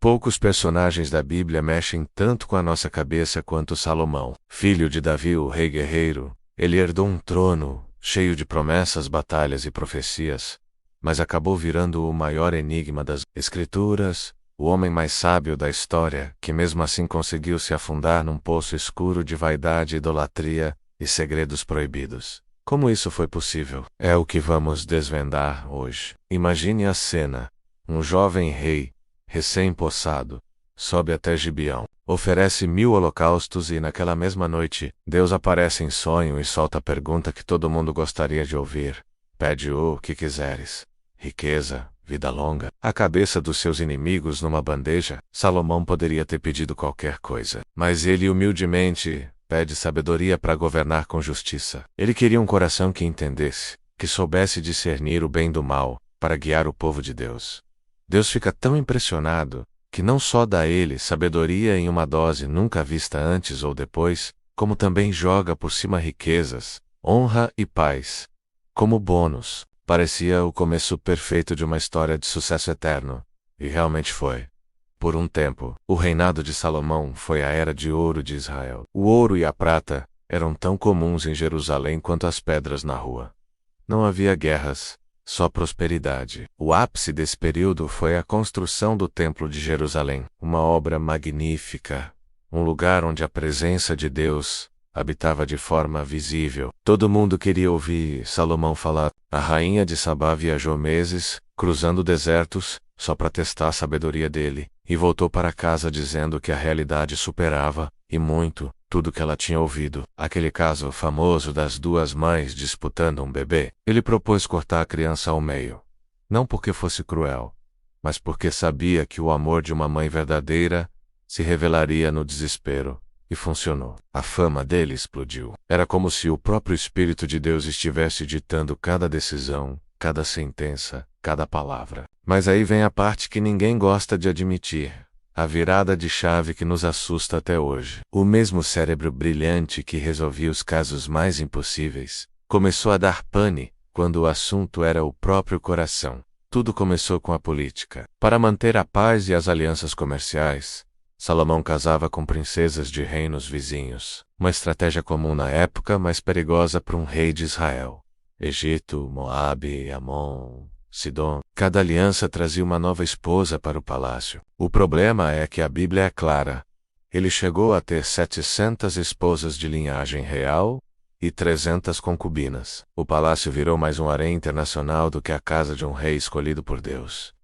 Poucos personagens da Bíblia mexem tanto com a nossa cabeça quanto Salomão. Filho de Davi, o rei guerreiro, ele herdou um trono cheio de promessas, batalhas e profecias, mas acabou virando o maior enigma das Escrituras, o homem mais sábio da história, que mesmo assim conseguiu se afundar num poço escuro de vaidade, idolatria e segredos proibidos. Como isso foi possível? É o que vamos desvendar hoje. Imagine a cena. Um jovem rei, recém-possado, sobe até Gibeão, oferece 1000 holocaustos e naquela mesma noite, Deus aparece em sonho e solta a pergunta que todo mundo gostaria de ouvir. Pede o que quiseres. Riqueza, vida longa, a cabeça dos seus inimigos numa bandeja. Salomão poderia ter pedido qualquer coisa, mas ele humildemente pede sabedoria para governar com justiça. Ele queria um coração que entendesse, que soubesse discernir o bem do mal, para guiar o povo de Deus. Deus fica tão impressionado, que não só dá a ele sabedoria em uma dose nunca vista antes ou depois, como também joga por cima riquezas, honra e paz. Como bônus, parecia o começo perfeito de uma história de sucesso eterno. E realmente foi. Por um tempo, o reinado de Salomão foi a era de ouro de Israel. O ouro e a prata eram tão comuns em Jerusalém quanto as pedras na rua. Não havia guerras, só prosperidade. O ápice desse período foi a construção do Templo de Jerusalém, uma obra magnífica, um lugar onde a presença de Deus habitava de forma visível. Todo mundo queria ouvir Salomão falar. A rainha de Sabá viajou meses, cruzando desertos, só para testar a sabedoria dele, e voltou para casa dizendo que a realidade superava, e muito, tudo que ela tinha ouvido. Aquele caso famoso das duas mães disputando um bebê. Ele propôs cortar a criança ao meio. Não porque fosse cruel, mas porque sabia que o amor de uma mãe verdadeira se revelaria no desespero. E funcionou. A fama dele explodiu. Era como se o próprio Espírito de Deus estivesse ditando cada decisão, cada sentença, cada palavra. Mas aí vem a parte que ninguém gosta de admitir. A virada de chave que nos assusta até hoje. O mesmo cérebro brilhante que resolvia os casos mais impossíveis, começou a dar pane quando o assunto era o próprio coração. Tudo começou com a política. Para manter a paz e as alianças comerciais, Salomão casava com princesas de reinos vizinhos. Uma estratégia comum na época, mas perigosa para um rei de Israel. Egito, Moabe, Amon, Sidom. Cada aliança trazia uma nova esposa para o palácio. O problema é que a Bíblia é clara. Ele chegou a ter 700 esposas de linhagem real e 300 concubinas. O palácio virou mais um harém internacional do que a casa de um rei escolhido por Deus.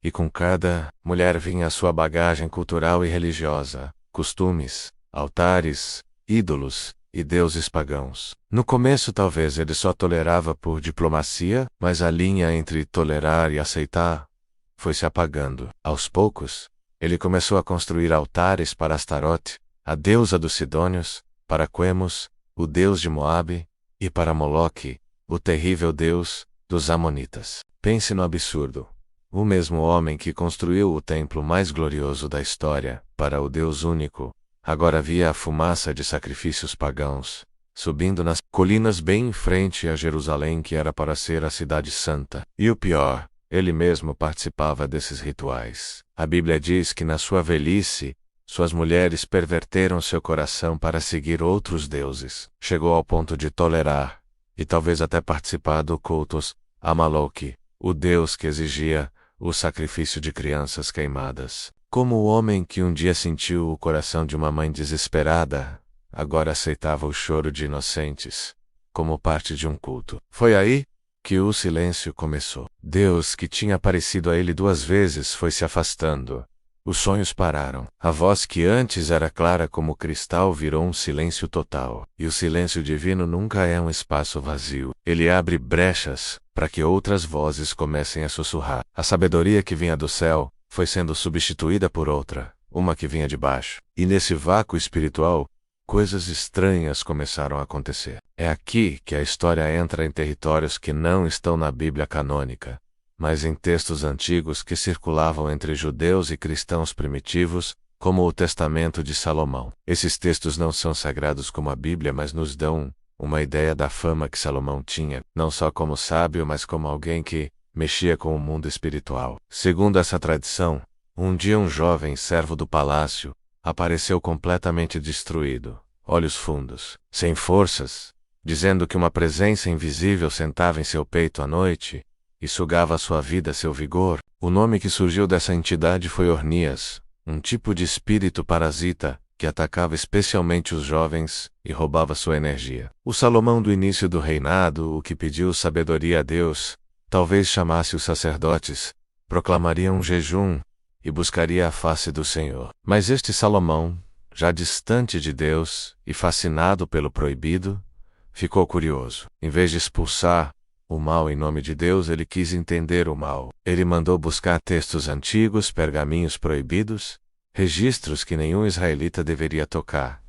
E com cada mulher vinha a sua bagagem cultural e religiosa, costumes, altares, ídolos e deuses pagãos. No começo talvez ele só tolerava por diplomacia, mas a linha entre tolerar e aceitar foi se apagando. Aos poucos, ele começou a construir altares para Astarote, a deusa dos Sidônios, para Quemos, o deus de Moabe, e para Moloque, o terrível deus dos Amonitas. Pense no absurdo. O mesmo homem que construiu o templo mais glorioso da história, para o Deus único, agora via a fumaça de sacrifícios pagãos, subindo nas colinas bem em frente a Jerusalém, que era para ser a cidade santa. E o pior, ele mesmo participava desses rituais. A Bíblia diz que na sua velhice, suas mulheres perverteram seu coração para seguir outros deuses. Chegou ao ponto de tolerar, e talvez até participar do cultos a Moloque, o deus que exigia o sacrifício de crianças queimadas. Como o homem que um dia sentiu o coração de uma mãe desesperada, agora aceitava o choro de inocentes, como parte de um culto. Foi aí que o silêncio começou. Deus, que tinha aparecido a ele 2 vezes, foi se afastando. Os sonhos pararam. A voz que antes era clara como cristal virou um silêncio total. E o silêncio divino nunca é um espaço vazio. Ele abre brechas para que outras vozes comecem a sussurrar. A sabedoria que vinha do céu foi sendo substituída por outra, uma que vinha de baixo. E nesse vácuo espiritual, coisas estranhas começaram a acontecer. É aqui que a história entra em territórios que não estão na Bíblia canônica, mas em textos antigos que circulavam entre judeus e cristãos primitivos, como o Testamento de Salomão. Esses textos não são sagrados como a Bíblia, mas nos dão uma ideia da fama que Salomão tinha, não só como sábio, mas como alguém que mexia com o mundo espiritual. Segundo essa tradição, Um dia um jovem servo do palácio apareceu completamente destruído, olhos fundos, sem forças, dizendo que uma presença invisível sentava em seu peito à noite e sugava sua vida, seu vigor. O nome que surgiu dessa entidade foi Ornias, um tipo de espírito parasita que atacava especialmente os jovens e roubava sua energia. O Salomão do início do reinado, o que pediu sabedoria a Deus, talvez chamasse os sacerdotes, proclamaria um jejum e buscaria a face do Senhor. Mas este Salomão, já distante de Deus e fascinado pelo proibido, ficou curioso. Em vez de expulsar o mal em nome de Deus, ele quis entender o mal. Ele mandou buscar textos antigos, pergaminhos proibidos, registros que nenhum israelita deveria tocar,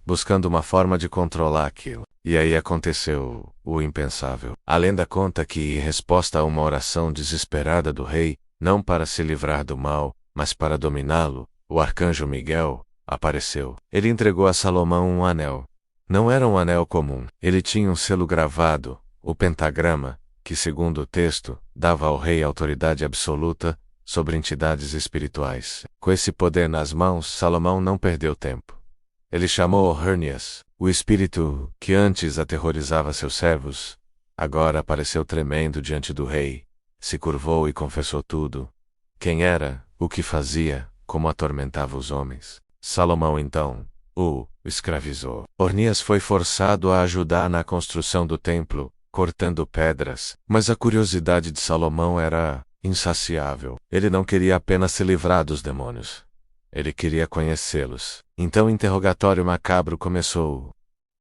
buscando uma forma de controlar aquilo. E aí aconteceu o impensável. A lenda conta que, em resposta a uma oração desesperada do rei, não para se livrar do mal, mas para dominá-lo, o arcanjo Miguel apareceu. Ele entregou a Salomão um anel. Não era um anel comum. Ele tinha um selo gravado, o pentagrama, que, segundo o texto, dava ao rei autoridade absoluta sobre entidades espirituais. Com esse poder nas mãos, Salomão não perdeu tempo. Ele chamou Ornias, o espírito que antes aterrorizava seus servos. Agora apareceu tremendo diante do rei, se curvou e confessou tudo. Quem era, o que fazia, como atormentava os homens. Salomão então o escravizou. Ornias foi forçado a ajudar na construção do templo, cortando pedras, mas a curiosidade de Salomão era insaciável. Ele não queria apenas se livrar dos demônios. Ele queria conhecê-los. Então o interrogatório macabro começou.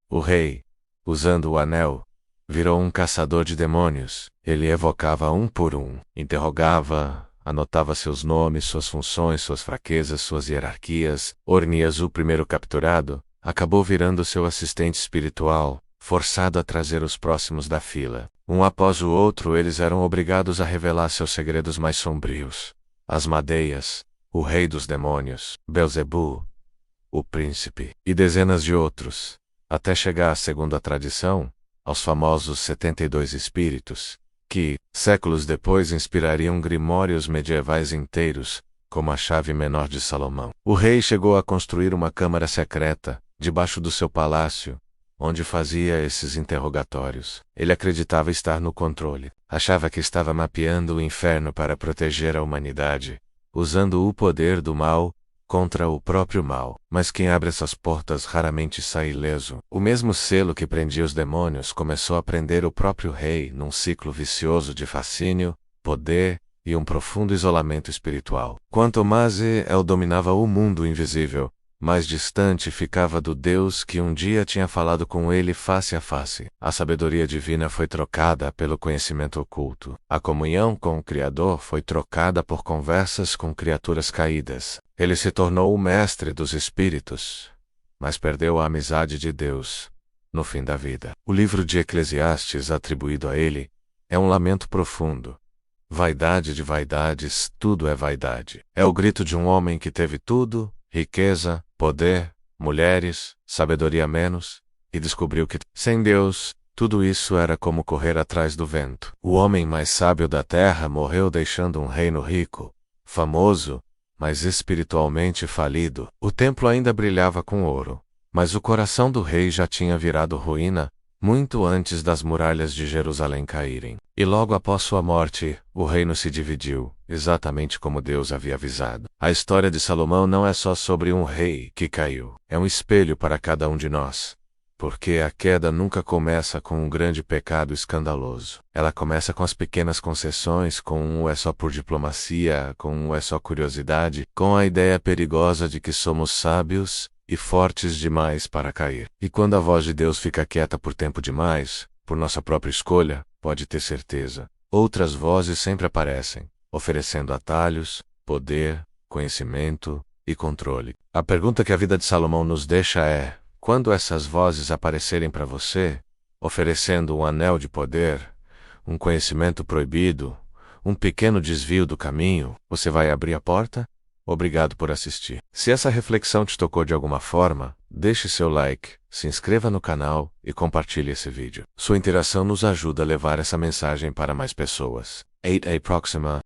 O rei, usando o anel, virou um caçador de demônios. Ele evocava um por um, interrogava, anotava seus nomes, suas funções, suas fraquezas, suas hierarquias. Ornias, o primeiro capturado, acabou virando seu assistente espiritual, forçado a trazer os próximos da fila. Um após o outro, eles eram obrigados a revelar seus segredos mais sombrios. Asmadeias, o rei dos demônios, Belzebu, o príncipe, e dezenas de outros, até chegar, segundo a tradição, aos famosos 72 espíritos, que, séculos depois, inspirariam grimórios medievais inteiros, como a chave menor de Salomão. O rei chegou a construir uma câmara secreta, debaixo do seu palácio, onde fazia esses interrogatórios. Ele acreditava estar no controle. Achava que estava mapeando o inferno para proteger a humanidade, usando o poder do mal contra o próprio mal. Mas quem abre essas portas raramente sai ileso. O mesmo selo que prendia os demônios começou a prender o próprio rei num ciclo vicioso de fascínio, poder e um profundo isolamento espiritual. Quanto mais ele dominava o mundo invisível, mais distante ficava do Deus que um dia tinha falado com ele face a face. A sabedoria divina foi trocada pelo conhecimento oculto. A comunhão com o Criador foi trocada por conversas com criaturas caídas. Ele se tornou o mestre dos espíritos, mas perdeu a amizade de Deus no fim da vida. O livro de Eclesiastes atribuído a ele é um lamento profundo. Vaidade de vaidades, tudo é vaidade. É o grito de um homem que teve tudo, riqueza, poder, mulheres, sabedoria menos, e descobriu que, sem Deus, tudo isso era como correr atrás do vento. O homem mais sábio da terra morreu deixando um reino rico, famoso, mas espiritualmente falido. O templo ainda brilhava com ouro, mas o coração do rei já tinha virado ruína, muito antes das muralhas de Jerusalém caírem. E logo após sua morte, o reino se dividiu, exatamente como Deus havia avisado. A história de Salomão não é só sobre um rei que caiu. É um espelho para cada um de nós. Porque a queda nunca começa com um grande pecado escandaloso. Ela começa com as pequenas concessões, com um é só por diplomacia, com um é só curiosidade, com a ideia perigosa de que somos sábios e fortes demais para cair. E quando a voz de Deus fica quieta por tempo demais, por nossa própria escolha, pode ter certeza, outras vozes sempre aparecem, oferecendo atalhos, poder, conhecimento e controle. A pergunta que a vida de Salomão nos deixa é: quando essas vozes aparecerem para você, oferecendo um anel de poder, um conhecimento proibido, um pequeno desvio do caminho, você vai abrir a porta? Obrigado por assistir. Se essa reflexão te tocou de alguma forma, deixe seu like, se inscreva no canal e compartilhe esse vídeo. Sua interação nos ajuda a levar essa mensagem para mais pessoas. 8A Proxima